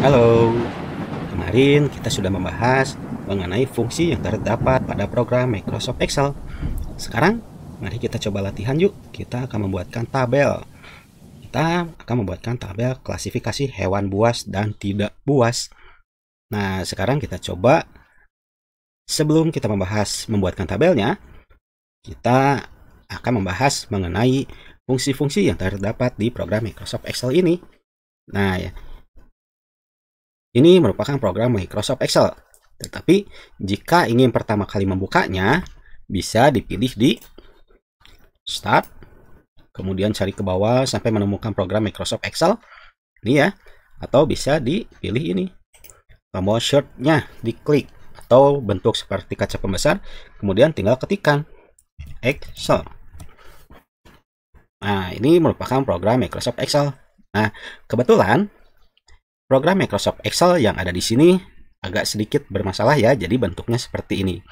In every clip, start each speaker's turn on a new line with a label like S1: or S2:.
S1: Halo, kemarin kita sudah membahas mengenai fungsi yang terdapat pada program Microsoft Excel. Sekarang, mari kita coba latihan yuk. Kita akan membuatkan tabel. Kita akan membuatkan tabel klasifikasi hewan buas dan tidak buas. Nah, sekarang kita coba, sebelum kita membahas membuatkan tabelnya, kita akan membahas mengenai fungsi-fungsi yang terdapat di program Microsoft Excel ini. Nah, ini merupakan program Microsoft Excel. Tetapi jika ingin pertama kali membukanya, bisa dipilih di Start, kemudian cari ke bawah sampai menemukan program Microsoft Excel. Ini ya, atau bisa dipilih ini. Tombol Shift-nya diklik atau bentuk seperti kaca pembesar, kemudian tinggal ketikkan Excel. Nah, ini merupakan program Microsoft Excel. Nah, kebetulan program Microsoft Excel yang ada di sini agak sedikit bermasalah ya, jadi bentuknya seperti ini.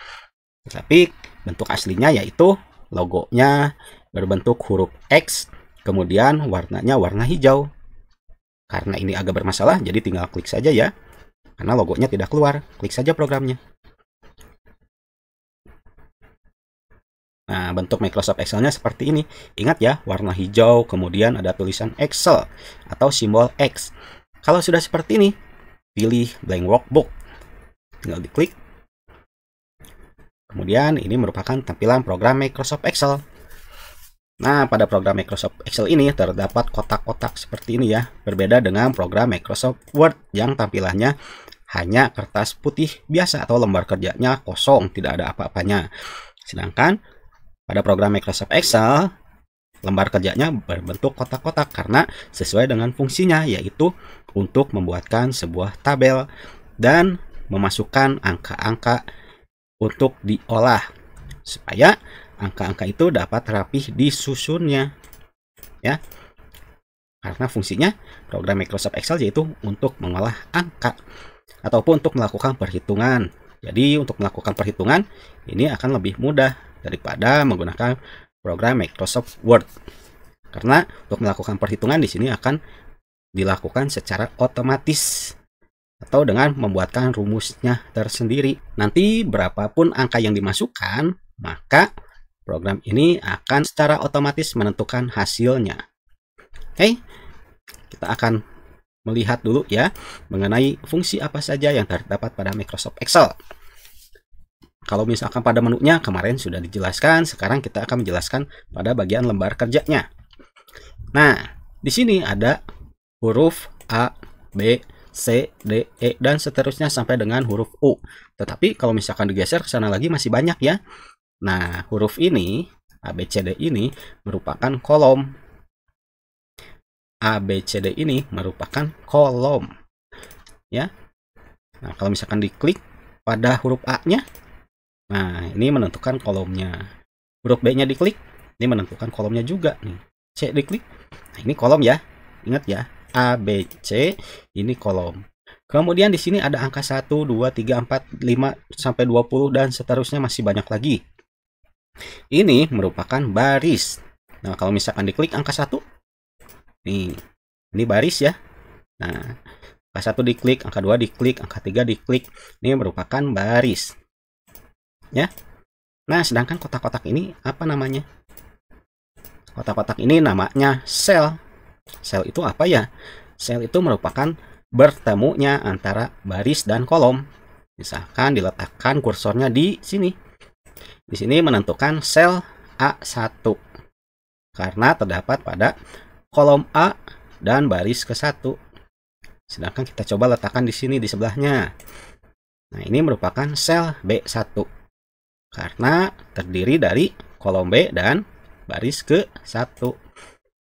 S1: Tetapi bentuk aslinya yaitu logonya berbentuk huruf X, kemudian warnanya warna hijau. Karena ini agak bermasalah, jadi tinggal klik saja ya. Karena logonya tidak keluar, klik saja programnya. Nah, bentuk Microsoft Excel-nya seperti ini. Ingat ya, warna hijau, kemudian ada tulisan Excel atau simbol X. Kalau sudah seperti ini, pilih blank workbook. Tinggal diklik. Kemudian ini merupakan tampilan program Microsoft Excel. Nah, pada program Microsoft Excel ini terdapat kotak-kotak seperti ini ya. Berbeda dengan program Microsoft Word yang tampilannya hanya kertas putih biasa atau lembar kerjanya kosong, tidak ada apa-apanya. Sedangkan pada program Microsoft Excel, lembar kerjanya berbentuk kotak-kotak karena sesuai dengan fungsinya, yaitu untuk membuatkan sebuah tabel dan memasukkan angka-angka untuk diolah supaya angka-angka itu dapat rapih disusunnya ya. Karena fungsinya program Microsoft Excel yaitu untuk mengolah angka ataupun untuk melakukan perhitungan. Jadi untuk melakukan perhitungan ini akan lebih mudah daripada menggunakan program Microsoft Word. Karena untuk melakukan perhitungan di sini akan dilakukan secara otomatis atau dengan membuatkan rumusnya tersendiri. Nanti berapapun angka yang dimasukkan, maka program ini akan secara otomatis menentukan hasilnya. Oke, kita akan melihat dulu ya mengenai fungsi apa saja yang terdapat pada Microsoft Excel. Kalau misalkan pada menunya kemarin sudah dijelaskan, sekarang kita akan menjelaskan pada bagian lembar kerjanya. Nah, di sini ada huruf A, B, C, D, E, dan seterusnya sampai dengan huruf U. Tetapi kalau misalkan digeser ke sana lagi masih banyak ya. Nah, huruf ini, A, B, C, D ini merupakan kolom. A, B, C, D ini merupakan kolom. Ya. Nah, kalau misalkan diklik pada huruf A-nya, nah, ini menentukan kolomnya. Huruf B-nya diklik, ini menentukan kolomnya juga nih. C diklik. Nah, ini kolom ya. Ingat ya, A, B, C ini kolom. Kemudian di sini ada angka 1, 2, 3, 4, 5 sampai 20 dan seterusnya masih banyak lagi. Ini merupakan baris. Nah, kalau misalkan diklik angka 1, nih, ini baris ya. Nah, angka 1 diklik, angka 2 diklik, angka 3 diklik. Ini merupakan baris. Ya. Nah, sedangkan kotak-kotak ini apa namanya? Kotak-kotak ini namanya sel. Sel itu apa ya? Sel itu merupakan bertemunya antara baris dan kolom. Misalkan diletakkan kursornya di sini. Di sini menentukan sel A1. Karena terdapat pada kolom A dan baris ke-1. Sedangkan kita coba letakkan di sini di sebelahnya. Nah, ini merupakan sel B1. Karena terdiri dari kolom B dan baris ke-1.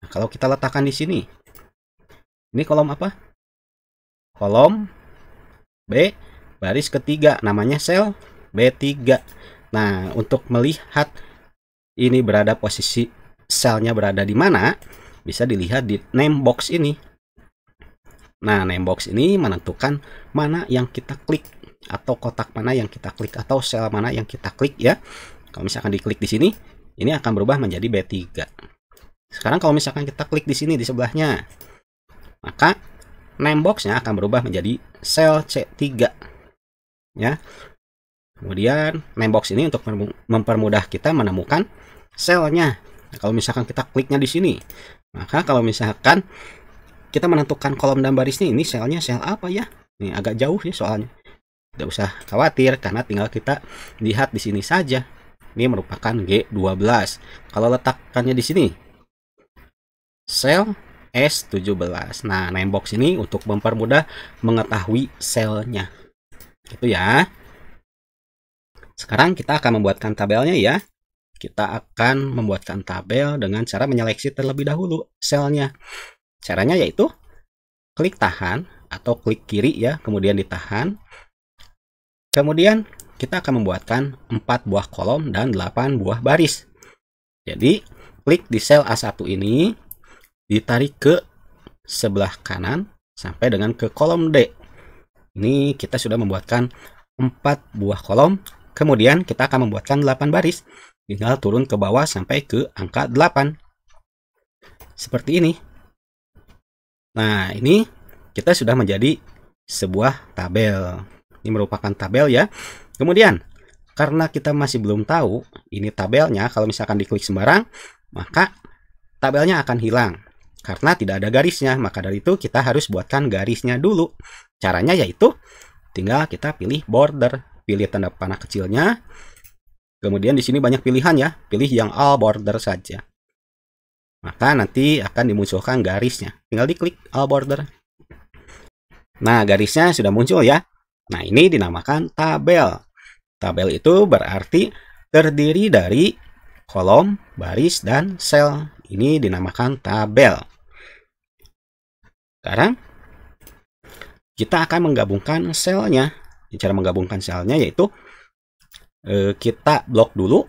S1: Nah, kalau kita letakkan di sini, ini kolom apa? Kolom B baris ketiga, namanya sel B3. Nah, untuk melihat ini berada posisi selnya berada di mana, bisa dilihat di name box ini. Nah, name box ini menentukan mana yang kita klik atau kotak mana yang kita klik atau sel mana yang kita klik ya. Kalau misalkan diklik di sini, ini akan berubah menjadi B3. Sekarang kalau misalkan kita klik di sini di sebelahnya, maka name box-nya akan berubah menjadi sel C3 ya. Kemudian name box ini untuk mempermudah kita menemukan selnya. Nah, kalau misalkan kita kliknya di sini, maka kalau misalkan kita menentukan kolom dan barisnya, ini selnya sel apa ya? Ini agak jauh ya soalnya. Tidak usah khawatir karena tinggal kita lihat di sini saja. Ini merupakan G12. Kalau letakkannya di sini, sel S17. Nah, name box ini untuk mempermudah mengetahui selnya. Gitu ya. Sekarang kita akan membuatkan tabelnya ya. Kita akan membuatkan tabel dengan cara menyeleksi terlebih dahulu selnya. Caranya yaitu klik tahan atau klik kiri ya, kemudian ditahan. Kemudian kita akan membuatkan 4 buah kolom dan 8 buah baris. Jadi, klik di sel A1 ini, ditarik ke sebelah kanan sampai dengan ke kolom D. Ini kita sudah membuatkan 4 buah kolom, kemudian kita akan membuatkan 8 baris. Tinggal turun ke bawah sampai ke angka 8. Seperti ini. Nah, ini kita sudah menjadi sebuah tabel. Ini merupakan tabel ya. Kemudian, karena kita masih belum tahu ini tabelnya, kalau misalkan diklik sembarang, maka tabelnya akan hilang. Karena tidak ada garisnya, maka dari itu kita harus buatkan garisnya dulu. Caranya yaitu, tinggal kita pilih border. Pilih tanda panah kecilnya. Kemudian di sini banyak pilihan ya. Pilih yang all border saja. Maka nanti akan dimunculkan garisnya. Tinggal diklik all border. Nah, garisnya sudah muncul ya. Nah, ini dinamakan tabel. Tabel itu berarti terdiri dari kolom, baris, dan sel. Ini dinamakan tabel. Sekarang, kita akan menggabungkan selnya. Cara menggabungkan selnya yaitu kita blok dulu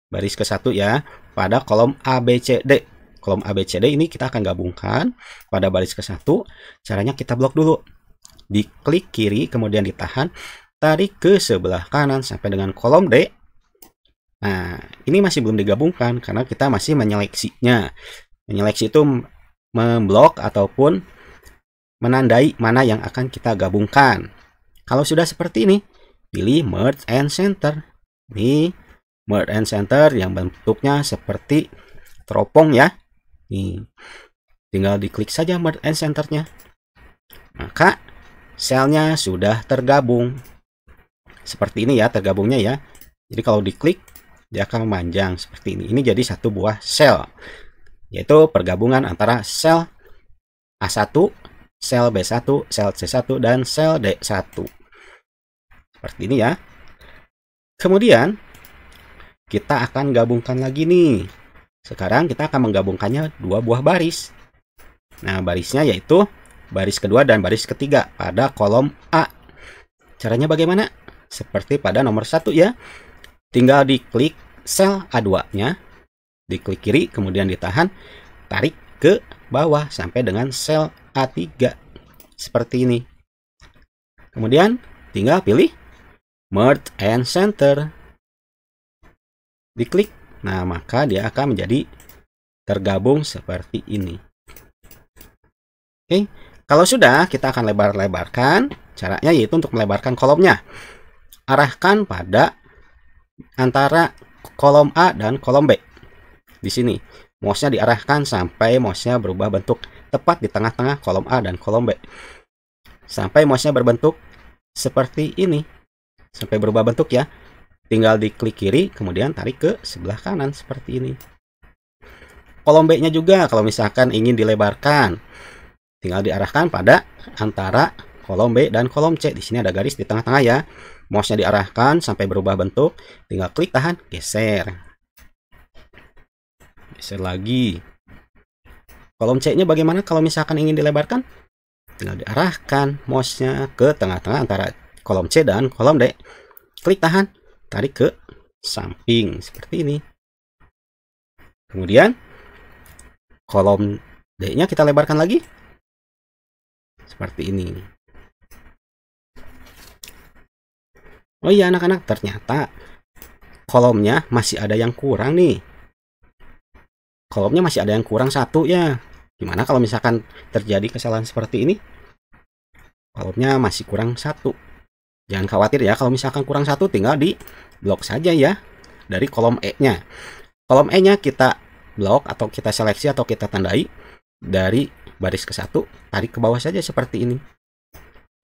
S1: baris ke-1 ya pada kolom ABCD. Kolom ABCD ini kita akan gabungkan pada baris ke-1. Caranya kita blok dulu. Diklik kiri, kemudian ditahan, tarik ke sebelah kanan sampai dengan kolom D. Nah, ini masih belum digabungkan karena kita masih menyeleksinya. Menyeleksi itu memblok ataupun menandai mana yang akan kita gabungkan. Kalau sudah seperti ini, pilih Merge and Center. Ini Merge and Center yang bentuknya seperti teropong ya. Nih, tinggal diklik saja Merge and Center-nya. Maka selnya sudah tergabung. Seperti ini ya tergabungnya ya. Jadi kalau diklik, dia akan memanjang seperti ini. Ini jadi satu buah sel. Yaitu pergabungan antara sel A1, sel B1, sel C1, dan sel D1. Seperti ini ya. Kemudian kita akan gabungkan lagi nih. Sekarang kita akan menggabungkannya 2 buah baris. Nah, barisnya yaitu baris kedua dan baris ketiga pada kolom A. Caranya bagaimana? Seperti pada nomor 1 ya. Tinggal diklik sel A2-nya, diklik kiri, kemudian ditahan, tarik ke bawah sampai dengan sel A3. Seperti ini. Kemudian tinggal pilih Merge and Center. Diklik. Nah, maka dia akan menjadi tergabung seperti ini. Oke. Kalau sudah, kita akan lebar-lebarkan. Caranya yaitu untuk melebarkan kolomnya. Arahkan pada antara kolom A dan kolom B. Di sini, mouse-nya diarahkan sampai mouse-nya berubah bentuk tepat di tengah-tengah kolom A dan kolom B. Sampai mouse-nya berbentuk seperti ini. Sampai berubah bentuk ya. Tinggal diklik kiri, kemudian tarik ke sebelah kanan seperti ini. Kolom B-nya juga kalau misalkan ingin dilebarkan, tinggal diarahkan pada antara kolom B dan kolom C. Di sini ada garis di tengah-tengah ya. Mouse-nya diarahkan sampai berubah bentuk, tinggal klik tahan, geser. Geser lagi. Kolom C-nya bagaimana kalau misalkan ingin dilebarkan? Tinggal diarahkan mouse-nya ke tengah-tengah antara kolom C dan kolom D. Klik tahan, tarik ke samping seperti ini. Kemudian kolom D-nya kita lebarkan lagi seperti ini. Oh iya anak-anak, ternyata kolomnya masih ada yang kurang nih. Kolomnya masih ada yang kurang 1 ya. Gimana kalau misalkan terjadi kesalahan seperti ini? Kolomnya masih kurang 1. Jangan khawatir ya, kalau misalkan kurang 1 tinggal di blok saja ya dari kolom E-nya. Kolom E-nya kita blok atau kita seleksi atau kita tandai dari baris ke 1, tarik ke bawah saja seperti ini.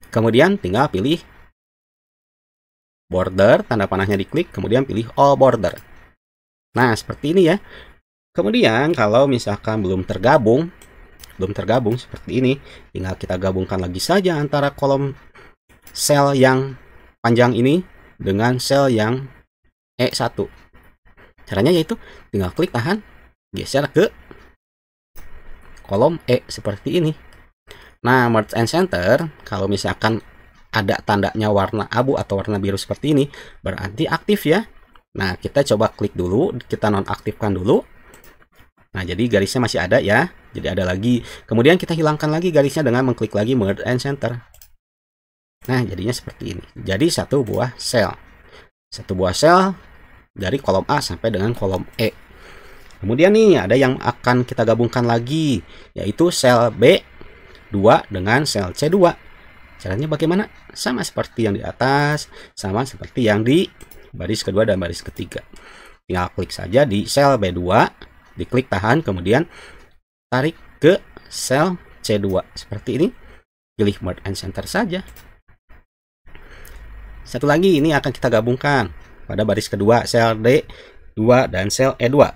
S1: Kemudian tinggal pilih border, tanda panahnya diklik, kemudian pilih all border. Nah, seperti ini ya. Kemudian kalau misalkan belum tergabung seperti ini, tinggal kita gabungkan lagi saja antara kolom sel yang panjang ini dengan sel yang E1. Caranya yaitu tinggal klik tahan, geser ke kolom E seperti ini. Nah, merge and center, kalau misalkan ada tandanya warna abu atau warna biru seperti ini, berarti aktif ya. Nah, kita coba klik dulu, kita nonaktifkan dulu. Nah, jadi garisnya masih ada ya. Jadi ada lagi. Kemudian kita hilangkan lagi garisnya dengan mengklik lagi merge and center. Nah, jadinya seperti ini. Jadi satu buah sel. Satu buah sel dari kolom A sampai dengan kolom E. Kemudian nih ada yang akan kita gabungkan lagi, yaitu sel B2 dengan sel C2. Caranya bagaimana? Sama seperti yang di atas, sama seperti yang di baris kedua dan baris ketiga. Tinggal klik saja di sel B2, diklik tahan, kemudian tarik ke sel C2 seperti ini. Pilih merge and center saja. Satu lagi ini akan kita gabungkan pada baris kedua, sel D2 dan sel E2.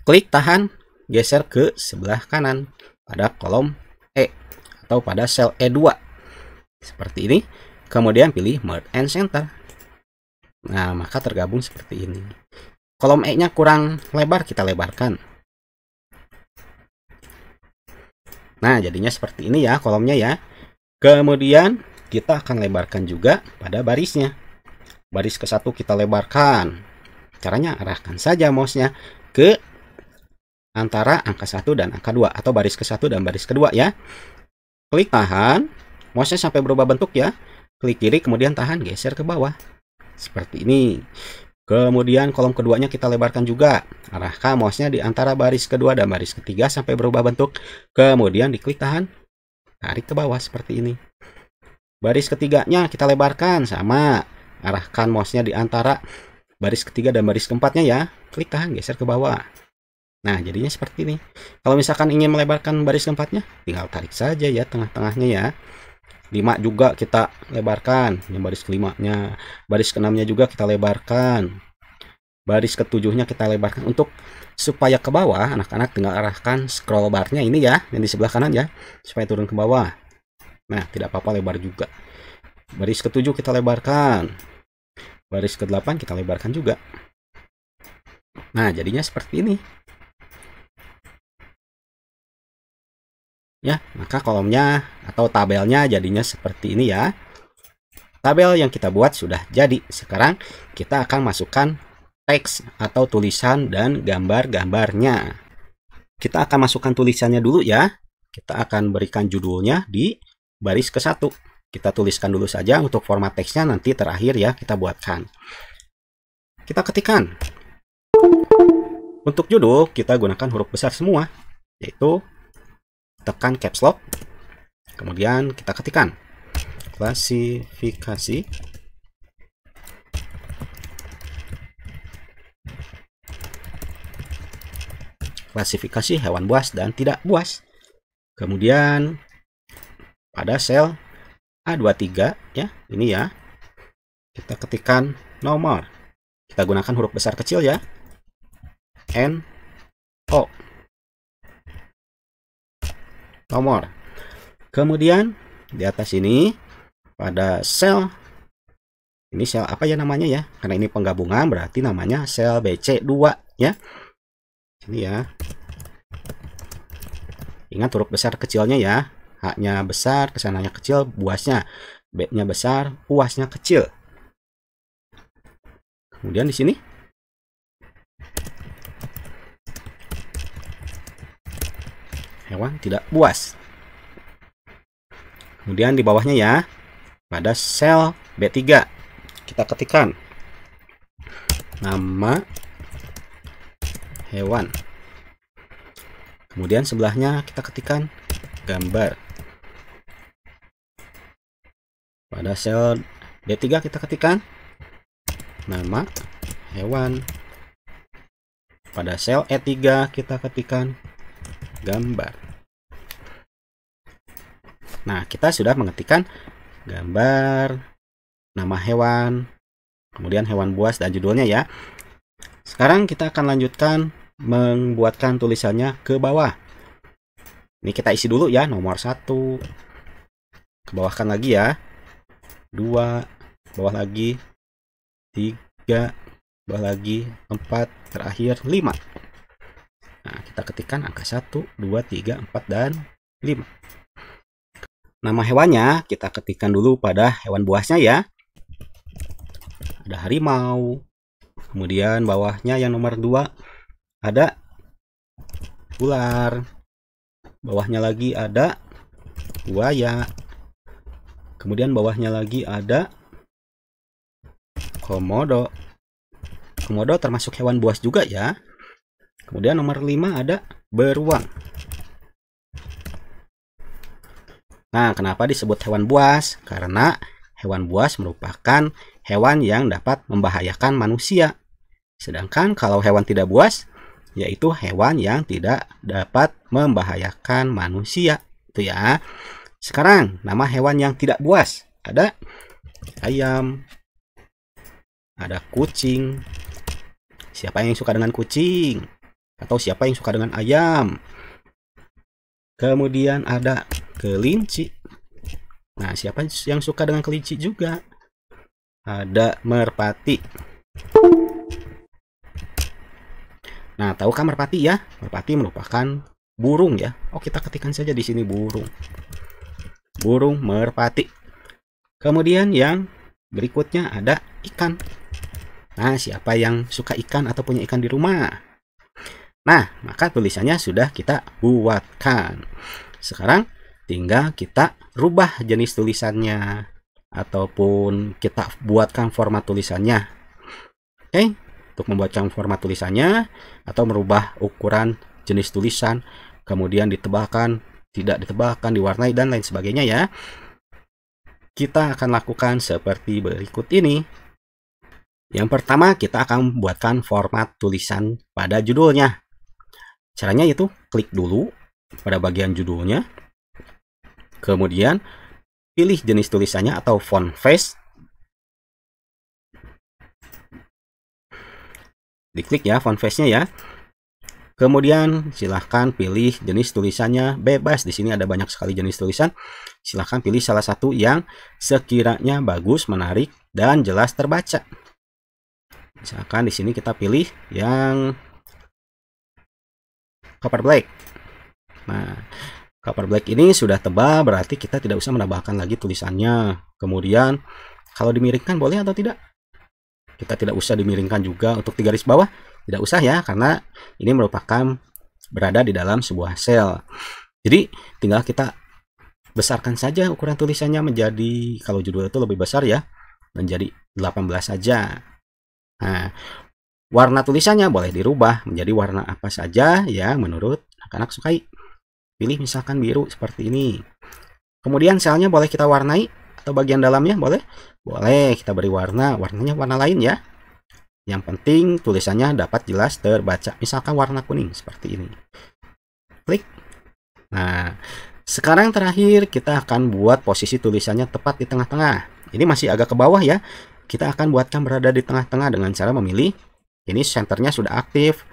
S1: Klik tahan, geser ke sebelah kanan pada kolom E atau pada sel E2 seperti ini. Kemudian pilih merge and center. Nah, maka tergabung seperti ini. Kolom E-nya kurang lebar, kita lebarkan. Nah, jadinya seperti ini ya kolomnya ya. Kemudian kita akan lebarkan juga pada barisnya. Baris ke-1 kita lebarkan. Caranya arahkan saja mouse-nya ke antara angka 1 dan angka 2 atau baris ke-1 dan baris kedua ya. Klik tahan, mouse-nya sampai berubah bentuk ya. Klik kiri kemudian tahan, geser ke bawah. Seperti ini. Kemudian kolom keduanya kita lebarkan juga. Arahkan mouse-nya di antara baris kedua dan baris ketiga sampai berubah bentuk. Kemudian diklik tahan, tarik ke bawah seperti ini. Baris ketiganya kita lebarkan sama. Arahkan mouse-nya di antara baris ketiga dan baris keempatnya ya. Klik tahan, geser ke bawah. Nah, jadinya seperti ini. Kalau misalkan ingin melebarkan baris keempatnya, tinggal tarik saja ya tengah-tengahnya ya. 5 juga kita lebarkan, yang baris kelimanya. Baris keenamnya juga kita lebarkan. Baris ketujuhnya kita lebarkan. Untuk supaya ke bawah, anak-anak tinggal arahkan scroll barnya ini ya, yang di sebelah kanan ya, supaya turun ke bawah. Nah, tidak apa-apa lebar juga. Baris ketujuh kita lebarkan. Baris ke-8 kita lebarkan juga. Nah, jadinya seperti ini. Ya, maka kolomnya atau tabelnya jadinya seperti ini ya. Tabel yang kita buat sudah jadi. Sekarang kita akan masukkan teks atau tulisan dan gambar-gambarnya. Kita akan masukkan tulisannya dulu ya. Kita akan berikan judulnya di baris ke-1. Kita tuliskan dulu saja, untuk format teksnya nanti terakhir ya kita buatkan. Kita ketikkan. Untuk judul kita gunakan huruf besar semua, yaitu tekan caps lock, kemudian kita ketikkan klasifikasi hewan buas dan tidak buas. Kemudian pada sel A23 ya, ini ya, kita ketikkan nomor. Kita gunakan huruf besar kecil ya, N O, nomor. Kemudian di atas ini pada sel ini, sel apa ya namanya ya, karena ini penggabungan berarti namanya sel BC2 ya. Ini ya, ingat huruf besar kecilnya ya, H-nya besar, kesananya kecil, buasnya B-nya besar, puasnya kecil. Kemudian di sini hewan tidak buas. Kemudian di bawahnya ya, pada sel B3 kita ketikkan nama hewan. Kemudian sebelahnya kita ketikkan gambar. Pada sel D3 kita ketikkan nama hewan. Pada sel E3 kita ketikkan gambar. Nah, kita sudah mengetikkan gambar, nama hewan, kemudian hewan buas dan judulnya ya. Sekarang kita akan lanjutkan membuatkan tulisannya ke bawah. Ini kita isi dulu ya, nomor 1. Ke bawahkan lagi ya. 2, bawah lagi 3, bawah lagi 4, terakhir 5. Nah, kita ketikkan angka 1, 2, 3, 4, dan 5. Nama hewannya kita ketikkan dulu pada hewan buasnya ya. Ada harimau. Kemudian bawahnya yang nomor 2 ada ular. Bawahnya lagi ada buaya. Kemudian bawahnya lagi ada komodo. Komodo termasuk hewan buas juga ya. Kemudian nomor 5 ada beruang. Nah, kenapa disebut hewan buas? Karena hewan buas merupakan hewan yang dapat membahayakan manusia. Sedangkan kalau hewan tidak buas, yaitu hewan yang tidak dapat membahayakan manusia. Itu ya. Sekarang, nama hewan yang tidak buas. Ada ayam, ada kucing. Siapa yang suka dengan kucing? Atau siapa yang suka dengan ayam? Kemudian ada kelinci. Nah, siapa yang suka dengan kelinci juga? Ada merpati. Nah, tahukah merpati ya? Merpati merupakan burung ya. Oh, kita ketikkan saja di sini burung. Burung merpati. Kemudian yang berikutnya ada ikan. Nah, siapa yang suka ikan atau punya ikan di rumah? Nah, maka tulisannya sudah kita buatkan. Sekarang tinggal kita rubah jenis tulisannya ataupun kita buatkan format tulisannya. Oke, untuk membuatkan format tulisannya atau merubah ukuran jenis tulisan, kemudian ditebalkan, tidak ditebalkan, diwarnai dan lain sebagainya ya. Kita akan lakukan seperti berikut ini. Yang pertama, kita akan membuatkan format tulisan pada judulnya. Caranya yaitu klik dulu pada bagian judulnya. Kemudian pilih jenis tulisannya atau font face. Diklik ya font face-nya ya. Kemudian silahkan pilih jenis tulisannya bebas. Di sini ada banyak sekali jenis tulisan. Silahkan pilih salah satu yang sekiranya bagus, menarik, dan jelas terbaca. Misalkan di sini kita pilih yang cover black. Nah, cover black ini sudah tebal, berarti kita tidak usah menambahkan lagi tulisannya. Kemudian kalau dimiringkan boleh atau tidak? Kita tidak usah dimiringkan juga untuk di garis bawah. Tidak usah ya, karena ini merupakan berada di dalam sebuah sel. Jadi tinggal kita besarkan saja ukuran tulisannya menjadi, kalau judul itu lebih besar ya, menjadi 18 saja. Nah, warna tulisannya boleh dirubah menjadi warna apa saja ya menurut anak-anak sukai. Pilih misalkan biru seperti ini. Kemudian selnya boleh kita warnai atau bagian dalamnya boleh. Boleh kita beri warnanya warna lain ya. Yang penting tulisannya dapat jelas terbaca. Misalkan warna kuning seperti ini. Klik. Nah, sekarang terakhir kita akan buat posisi tulisannya tepat di tengah-tengah. Ini masih agak ke bawah ya. Kita akan buatkan berada di tengah-tengah dengan cara memilih. Ini senternya sudah aktif.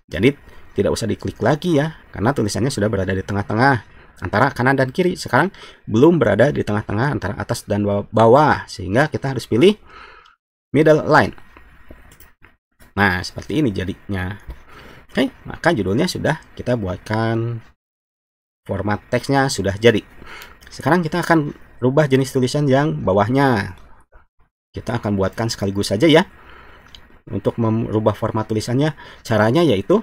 S1: Jadi tidak usah diklik lagi ya. Karena tulisannya sudah berada di tengah-tengah. Antara kanan dan kiri. Sekarang belum berada di tengah-tengah antara atas dan bawah. Sehingga kita harus pilih middle line. Nah, seperti ini jadinya. Oke, maka judulnya sudah kita buatkan. Format teksnya sudah jadi. Sekarang kita akan rubah jenis tulisan yang bawahnya. Kita akan buatkan sekaligus saja ya. Untuk merubah format tulisannya, caranya yaitu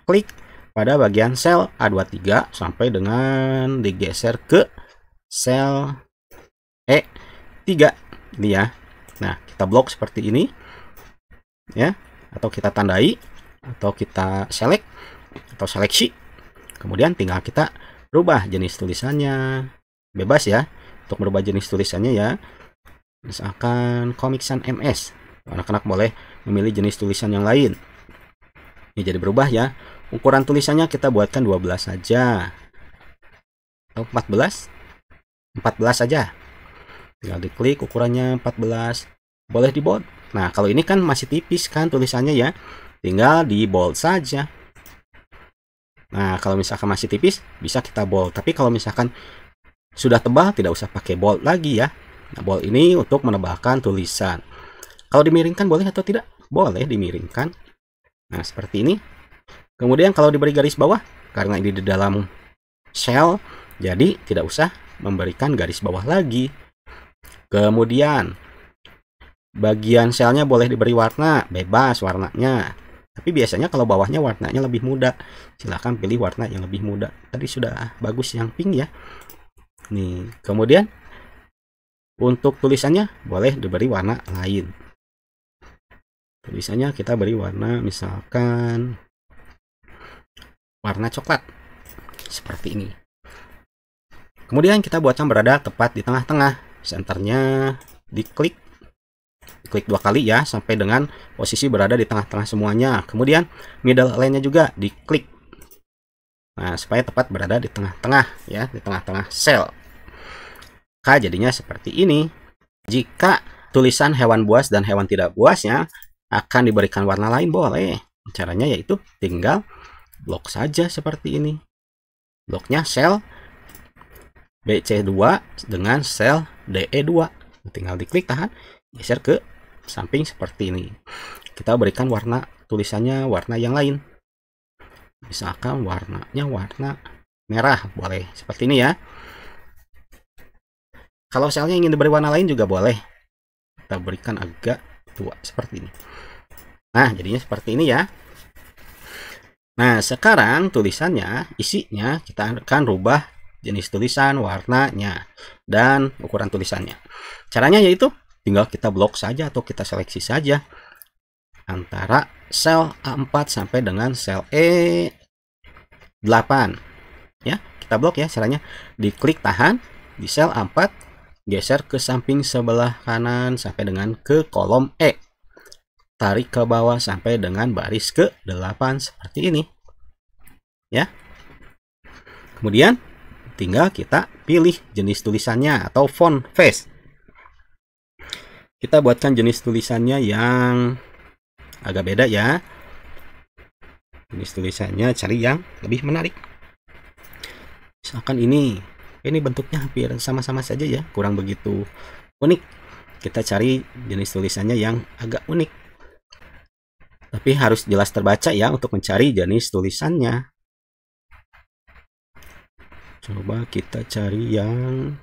S1: klik pada bagian sel A23 sampai dengan digeser ke sel E3 ini ya. Nah, kita blok seperti ini ya, atau kita tandai atau kita select atau seleksi. Kemudian tinggal kita rubah jenis tulisannya. Bebas ya untuk merubah jenis tulisannya ya. Misalkan Comic Sans MS. Anak-anak boleh memilih jenis tulisan yang lain. Ini jadi berubah ya. Ukuran tulisannya kita buatkan 12 saja. Atau 14? 14 saja. Tinggal diklik ukurannya 14. Boleh di bold. Nah, kalau ini kan masih tipis kan tulisannya ya. Tinggal di bold saja. Nah, kalau misalkan masih tipis, bisa kita bold. Tapi kalau misalkan sudah tebal, tidak usah pakai bold lagi ya. Nah, bold ini untuk menebalkan tulisan. Kalau dimiringkan boleh atau tidak? Boleh dimiringkan. Nah, seperti ini. Kemudian kalau diberi garis bawah, karena ini di dalam shell, jadi tidak usah memberikan garis bawah lagi. Kemudian, bagian shellnya boleh diberi warna, bebas warnanya. Tapi biasanya kalau bawahnya warnanya lebih muda, silahkan pilih warna yang lebih muda. Tadi sudah bagus yang pink ya. Nih, kemudian untuk tulisannya boleh diberi warna lain. Tulisannya kita beri warna misalkan warna coklat seperti ini. Kemudian kita buatkan berada tepat di tengah-tengah. Senternya diklik 2 kali ya sampai dengan posisi berada di tengah-tengah semuanya. Kemudian middle align-nya juga diklik. Nah, supaya tepat berada di tengah-tengah ya, di tengah-tengah sel. Jadinya seperti ini. Jika tulisan hewan buas dan hewan tidak buasnya akan diberikan warna lain, boleh. Caranya yaitu tinggal blok saja seperti ini. Bloknya sel BC2 dengan sel DE2. Tinggal diklik, tahan, geser ke samping seperti ini. Kita berikan warna tulisannya warna yang lain. Misalkan warnanya warna merah, boleh seperti ini ya. Kalau selnya ingin diberi warna lain juga boleh. Kita berikan agak tua seperti ini. Nah, jadinya seperti ini ya. Nah, sekarang tulisannya, isinya kita akan rubah jenis tulisan, warnanya, dan ukuran tulisannya. Caranya yaitu tinggal kita blok saja atau kita seleksi saja antara sel A4 sampai dengan sel E8. Ya, kita blok ya caranya. Diklik, tahan di sel A4, geser ke samping sebelah kanan sampai dengan ke kolom E. Tarik ke bawah sampai dengan baris ke-8 seperti ini. Ya. Kemudian tinggal kita pilih jenis tulisannya atau font face. Kita buatkan jenis tulisannya yang agak beda ya. Jenis tulisannya cari yang lebih menarik. Misalkan ini bentuknya hampir sama-sama saja ya, kurang begitu unik. Kita cari jenis tulisannya yang agak unik. Tapi harus jelas terbaca ya untuk mencari jenis tulisannya. Coba kita cari yang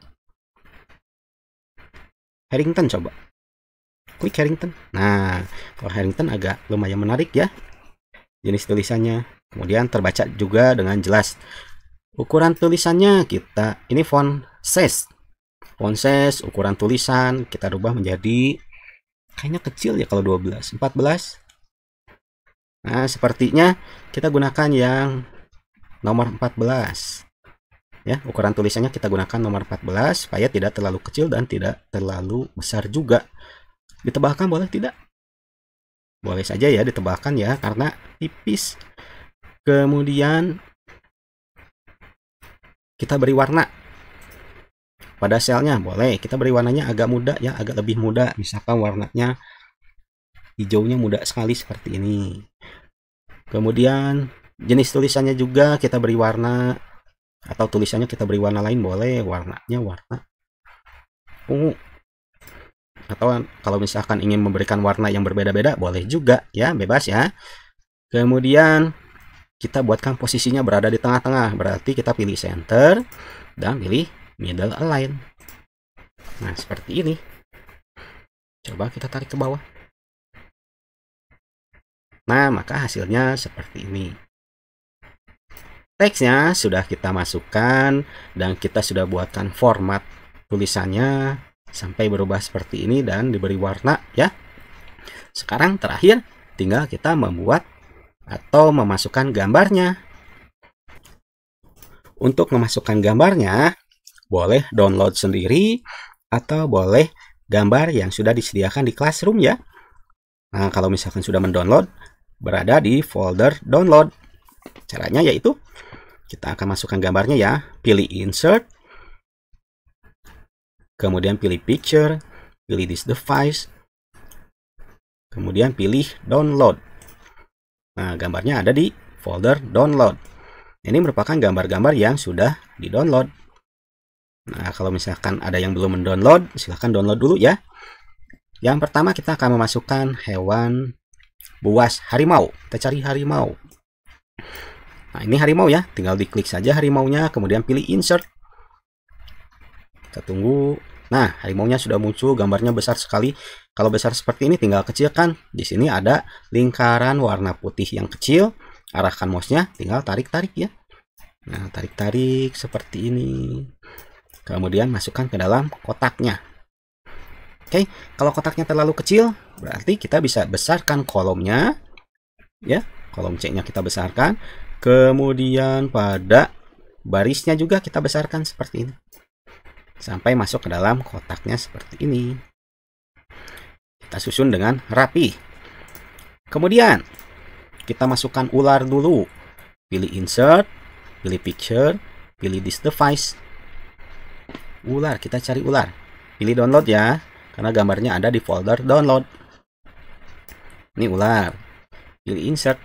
S1: Harrington, coba. Klik Harrington. Nah, kalau Harrington agak lumayan menarik ya jenis tulisannya. Kemudian terbaca juga dengan jelas. Ukuran tulisannya kita, ini font size. Font size, ukuran tulisan kita rubah menjadi kayaknya kecil ya kalau 12, 14. Nah, sepertinya kita gunakan yang nomor 14. Ya, ukuran tulisannya kita gunakan nomor 14 supaya tidak terlalu kecil dan tidak terlalu besar juga. Ditebalkan boleh tidak? Boleh saja ya ditebalkan ya karena tipis. Kemudian kita beri warna pada selnya, boleh kita beri warnanya agak muda ya, agak lebih muda. Misalkan warnanya hijaunya muda sekali seperti ini. Kemudian jenis tulisannya juga kita beri warna, atau tulisannya kita beri warna lain, boleh. Warnanya warna ungu. Atau kalau misalkan ingin memberikan warna yang berbeda-beda, boleh juga ya, bebas ya. Kemudian kita buatkan posisinya berada di tengah-tengah, berarti kita pilih center dan pilih middle align. Nah, seperti ini. Coba kita tarik ke bawah. Nah, maka hasilnya seperti ini. Teksnya sudah kita masukkan dan kita sudah buatkan format tulisannya sampai berubah seperti ini dan diberi warna ya. Sekarang terakhir tinggal kita membuat atau memasukkan gambarnya. Untuk memasukkan gambarnya, boleh download sendiri atau boleh gambar yang sudah disediakan di Classroom ya. Nah, kalau misalkan sudah mendownload, berada di folder download. Caranya yaitu kita akan masukkan gambarnya ya. Pilih insert, kemudian pilih picture, pilih this device, kemudian pilih download. Nah, gambarnya ada di folder download. Ini merupakan gambar-gambar yang sudah di-download. Nah, kalau misalkan ada yang belum mendownload, silahkan download dulu ya. Yang pertama kita akan memasukkan hewan buas harimau. Kita cari harimau. Nah, ini harimau ya. Tinggal diklik saja harimaunya, kemudian pilih insert. Kita tunggu. Nah, harimaunya sudah muncul, gambarnya besar sekali. Kalau besar seperti ini tinggal kecilkan. Di sini ada lingkaran warna putih yang kecil. Arahkan mouse-nya, tinggal tarik-tarik ya. Nah, tarik-tarik seperti ini. Kemudian masukkan ke dalam kotaknya. Oke, kalau kotaknya terlalu kecil, berarti kita bisa besarkan kolomnya. Ya, kolom C-nya kita besarkan. Kemudian pada barisnya juga kita besarkan seperti ini. Sampai masuk ke dalam kotaknya seperti ini. Kita susun dengan rapi. Kemudian kita masukkan ular dulu. Pilih insert, pilih picture, pilih this device. Ular, kita cari ular. Pilih download ya, karena gambarnya ada di folder download. Ini ular. Pilih insert.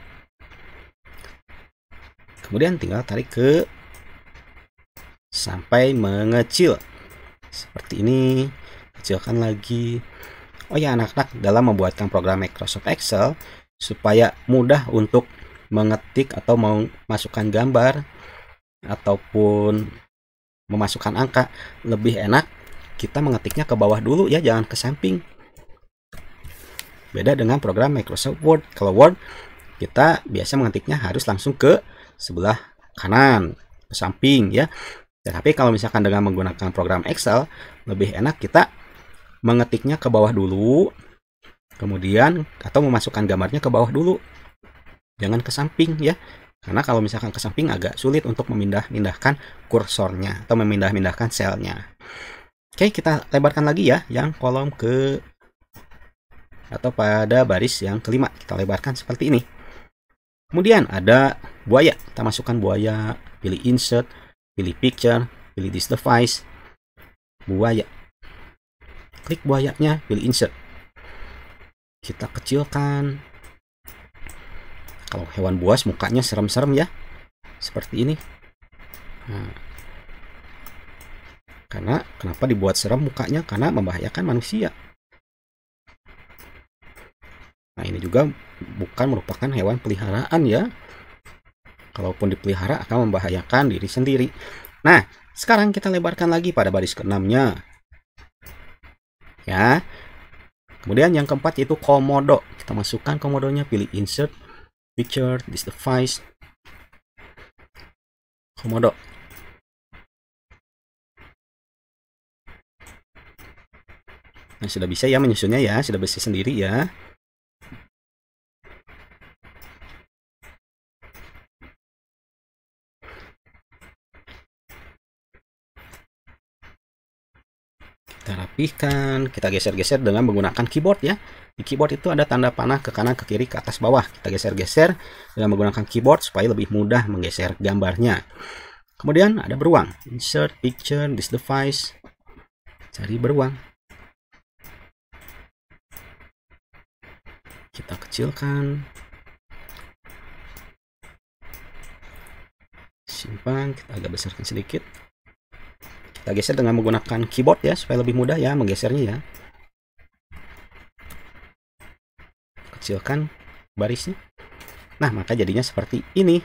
S1: Kemudian tinggal tarik ke sampai mengecil. Seperti ini. Kecilkan lagi. Oh ya anak-anak, dalam membuatkan program Microsoft Excel, supaya mudah untuk mengetik atau memasukkan gambar ataupun memasukkan angka, lebih enak kita mengetiknya ke bawah dulu ya, jangan ke samping. Beda dengan program Microsoft Word. Kalau Word kita biasa mengetiknya harus langsung ke sebelah kanan, ke samping ya. Tapi kalau misalkan dengan menggunakan program Excel, lebih enak kita mengetiknya ke bawah dulu, kemudian atau memasukkan gambarnya ke bawah dulu, jangan ke samping ya, karena kalau misalkan ke samping agak sulit untuk memindahkan kursornya atau memindahkan selnya. Oke, kita lebarkan lagi ya yang kolom ke atau pada baris yang kelima, kita lebarkan seperti ini. Kemudian ada buaya, kita masukkan buaya, pilih insert, pilih picture, pilih this device, buaya. Klik buayanya, pilih insert. Kita kecilkan. Kalau hewan buas mukanya serem-serem ya. Seperti ini. Nah, karena kenapa dibuat serem mukanya? Karena membahayakan manusia. Nah, ini juga bukan merupakan hewan peliharaan ya. Kalaupun dipelihara akan membahayakan diri sendiri. Nah, sekarang kita lebarkan lagi pada baris ke-6-nya. Ya. Kemudian yang keempat yaitu komodo. Kita masukkan komodonya, pilih insert, picture, this device, komodo. Nah, sudah bisa ya menyusunnya ya, sudah bisa sendiri ya. Kita rapihkan, kita geser-geser dengan menggunakan keyboard ya. Di keyboard itu ada tanda panah ke kanan, ke kiri, ke atas, bawah. Kita geser-geser dengan menggunakan keyboard supaya lebih mudah menggeser gambarnya. Kemudian ada beruang. Insert, picture, this device. Cari beruang. Kita kecilkan. Simpan, kita agak besarkan sedikit. Kita geser dengan menggunakan keyboard ya, supaya lebih mudah ya menggesernya ya. Kecilkan barisnya. Nah, maka jadinya seperti ini.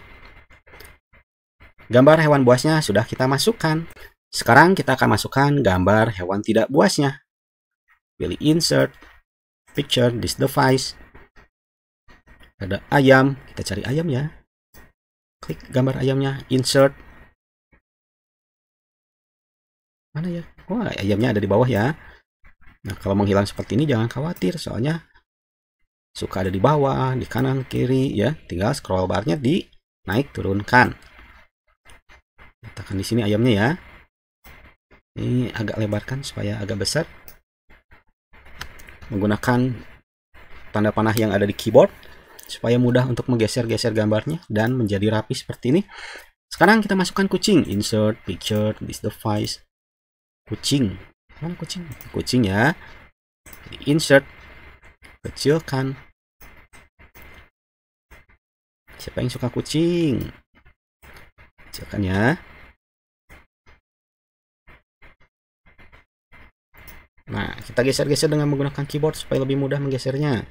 S1: Gambar hewan buasnya sudah kita masukkan. Sekarang kita akan masukkan gambar hewan tidak buasnya. Pilih insert, picture, this device. Ada ayam, kita cari ayam ya. Klik gambar ayamnya, insert. Mana ya? Wah, ayamnya ada di bawah ya. Nah, kalau menghilang seperti ini jangan khawatir, soalnya suka ada di bawah, di kanan, kiri ya. Tinggal scroll barnya di naik turunkan. Letakkan di sini ayamnya ya. Ini agak lebarkan supaya agak besar. Menggunakan tanda panah yang ada di keyboard supaya mudah untuk menggeser-geser gambarnya dan menjadi rapi seperti ini. Sekarang kita masukkan kucing. Insert picture this device. Kucing. Mana kucing? Kucing ya. Insert. Kecilkan. Siapa yang suka kucing? Kecilkan ya. Nah, kita geser-geser dengan menggunakan keyboard supaya lebih mudah menggesernya.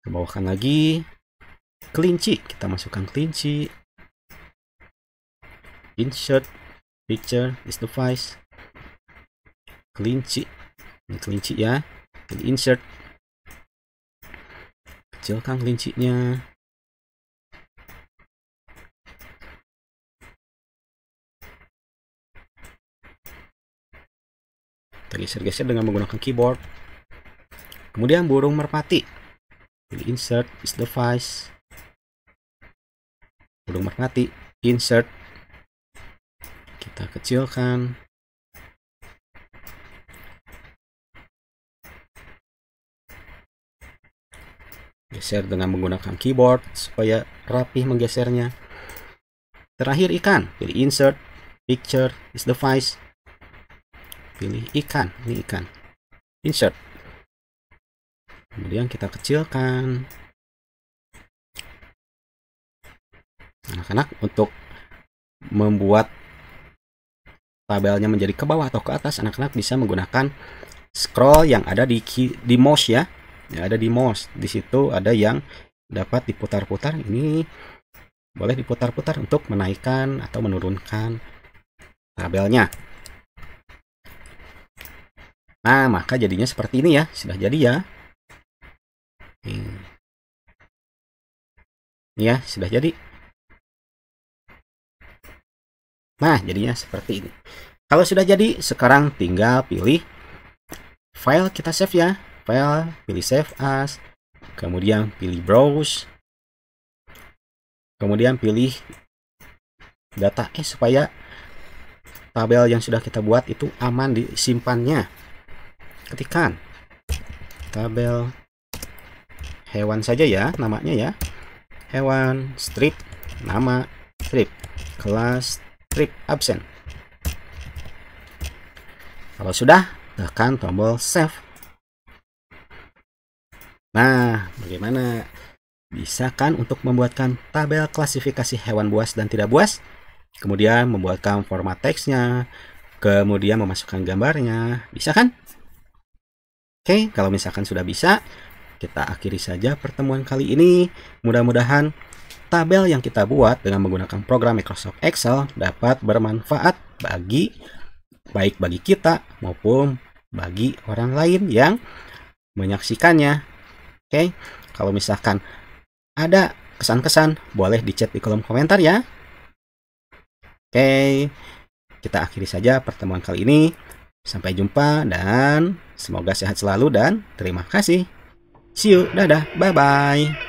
S1: Ke bawahkan lagi. Kelinci. Kita masukkan kelinci. Insert picture this device. Kelinci. Ini kelinci ya. Pilih insert. Kecilkan kelincinya. Kita geser-geser dengan menggunakan keyboard. Kemudian burung merpati. Pilih insert this device. Burung merpati. Insert. Kita kecilkan. Geser dengan menggunakan keyboard supaya rapih menggesernya. Terakhir ikan. Pilih insert picture this device. Pilih ikan. Ini ikan. Insert. Kemudian kita kecilkan. Anak-anak, untuk membuat tabelnya menjadi ke bawah atau ke atas, anak-anak bisa menggunakan scroll yang ada di mouse ya. Yang ada di mouse. Di situ ada yang dapat diputar-putar. Ini boleh diputar-putar untuk menaikkan atau menurunkan tabelnya. Nah, maka jadinya seperti ini ya. Sudah jadi ya. Ini ya, sudah jadi. Nah, jadinya seperti ini. Kalau sudah jadi, sekarang tinggal pilih file, kita save ya. File, pilih save as. Kemudian pilih browse. Kemudian pilih data supaya tabel yang sudah kita buat itu aman disimpannya. Ketikkan tabel hewan saja ya, namanya ya. Hewan strip, nama strip, kelas strip absen. Kalau sudah, tekan tombol save. Nah, bagaimana? Bisa kan untuk membuatkan tabel klasifikasi hewan buas dan tidak buas? Kemudian membuatkan format teksnya, kemudian memasukkan gambarnya. Bisa kan? Oke, kalau misalkan sudah bisa, kita akhiri saja pertemuan kali ini. Mudah-mudahan tabel yang kita buat dengan menggunakan program Microsoft Excel dapat bermanfaat baik bagi kita maupun bagi orang lain yang menyaksikannya. Oke, kalau misalkan ada kesan-kesan, boleh di-chat di kolom komentar ya. Oke, kita akhiri saja pertemuan kali ini. Sampai jumpa dan semoga sehat selalu dan terima kasih. See you, dadah, bye-bye.